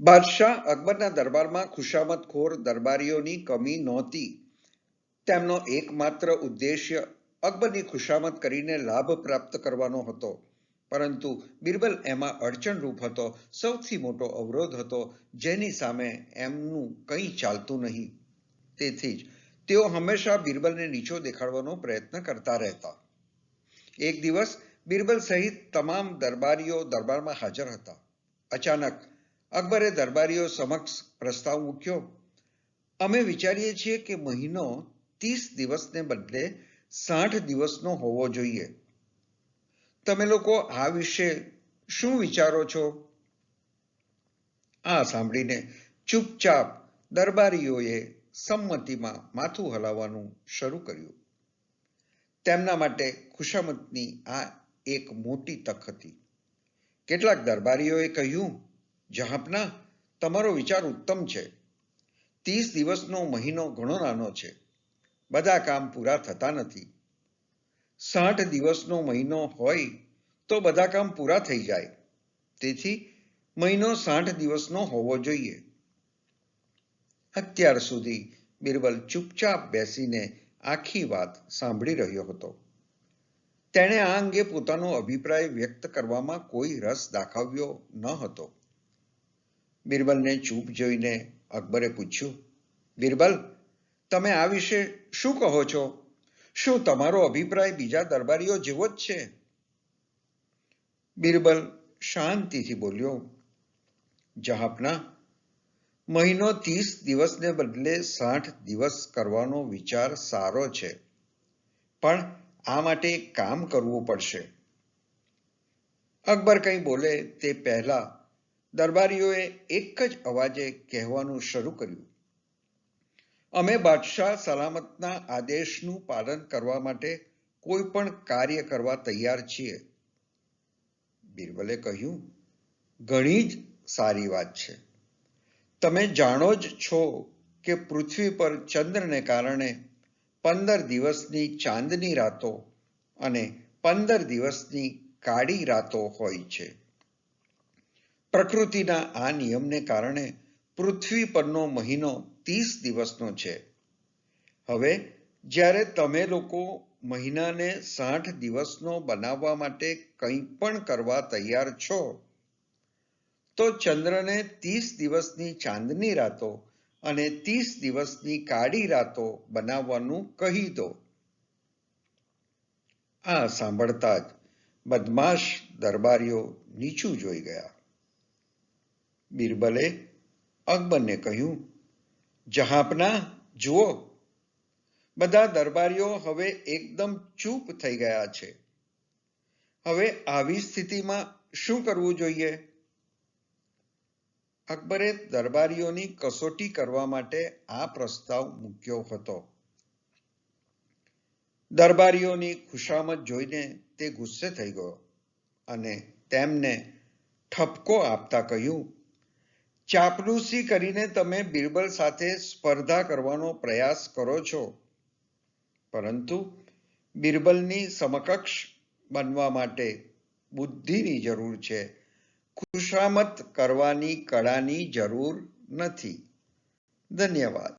બાદશાહ અકબરના દરબારમાં ખુશામતખોર દરબારીઓની કમી નહોતી. તેમનો એકમાત્ર ઉદ્દેશ્ય અકબરની ખુશામત કરીને લાભ પ્રાપ્ત કરવાનો હતો. પરંતુ બિરબલ એમાં અડચણરૂપ હતો, સૌથી મોટો અવરોધ હતો, જેની સામે એમનું કંઈ ચાલતું નહીં. તેથી જ તેઓ હંમેશા બિરબલને નીચો દેખાડવાનો પ્રયત્ન કરતા રહેતા. એક દિવસ બિરબલ સહિત તમામ દરબારીઓ દરબારમાં હાજર હતા. અચાનક અકબરે દરબારીઓ સમક્ષ પ્રસ્તાવ મૂક્યો. અમે વિચારીએ છીએ કે મહિનો 30 દિવસને બદલે 60 દિવસનો હોવો જોઈએ. તમે લોકો આ વિશે શું વિચારો છો? આ સાંભળીને ચૂપચાપ દરબારીઓએ સંમતિમાં માથું હલાવવાનું શરૂ કર્યું. તેમના માટે ખુશામતની આ એક મોટી તક હતી. કેટલાક દરબારીઓએ કહ્યું, જહાંપનાહ, તમારો વિચાર ઉત્તમ છે. 30 દિવસનો મહિનો ઘણો નાનો છે. બધા કામ પૂરા થતા નથી. 60 દિવસનો મહિનો હોય તો બધા કામ પૂરા થઈ જાય. તેથી મહિનો 60 દિવસનો હોવો જોઈએ. અત્યાર સુધી બિરબલ ચૂપચાપ બેસીને આખી વાત સાંભળી રહ્યો હતો. તેણે આ અંગે પોતાનો અભિપ્રાય વ્યક્ત કરવામાં કોઈ રસ દાખવ્યો ન હતો. બિરબલને ચૂપ જોઈને અકબરે પૂછ્યું, બિરબલ, તમે આ વિશે શું કહો છો? શું તમારો અભિપ્રાય બીજા દરબારીઓ જેવો જ છે? બિરબલ શાંતિથી બોલ્યો, જહાંપનાહ, મહિનો 30 દિવસને બદલે 60 દિવસ કરવાનો વિચાર સારો છે, પણ આ માટે કામ કરવું પડશે. અકબર કંઈ બોલે તે પહેલા દરબારીઓએ એક જ અવાજે કહેવાનું શરૂ કર્યું, અમે બાદશાહ સલામતના આદેશનું પાલન કરવા માટે કોઈ પણ કાર્ય કરવા તૈયાર છીએ. બિરબલે કહ્યું, ઘણી જ સારી વાત છે. તમે જાણો જ છો કે પૃથ્વી પર ચંદ્રને કારણે 15 દિવસની ચાંદની રાતો અને 15 દિવસની કાળી રાતો હોય છે. પ્રકૃતિના આ નિયમને કારણે પૃથ્વી પરનો મહિનો 30 દિવસનો છે. હવે જ્યારે તમે લોકો મહિનાને 60 દિવસનો બનાવવા માટે કંઈ પણ કરવા તૈયાર છો, તો ચંદ્રને 30 દિવસની ચાંદની રાતો અને 30 દિવસની કાળી રાતો બનાવવાનું કહી દો. આ સાંભળતા જ બદમાશ દરબારીઓ નીચું જોઈ ગયા. બિરબલે અકબરને કહ્યું, જહાંપનાહ, જુઓ, બધા દરબારીઓ હવે એકદમ ચૂપ થઈ ગયા છે. હવે આવી સ્થિતિમાં શું કરવું જોઈએ? અકબરે દરબારીઓની કસોટી કરવા માટે આ પ્રસ્તાવ મૂક્યો હતો. દરબારીઓની ખુશામત જોઈને તે ગુસ્સે થઈ ગયો અને તેમને ઠપકો આપતા કહ્યું, ચાપલૂસી કરીને તમે બિરબલ સાથે સ્પર્ધા કરવાનો પ્રયાસ કરો છો, પરંતુ બિરબલની સમકક્ષ બનવા માટે બુદ્ધિની જરૂર છે, ખુશામત કરવાની કળાની જરૂર નથી. ધન્યવાદ.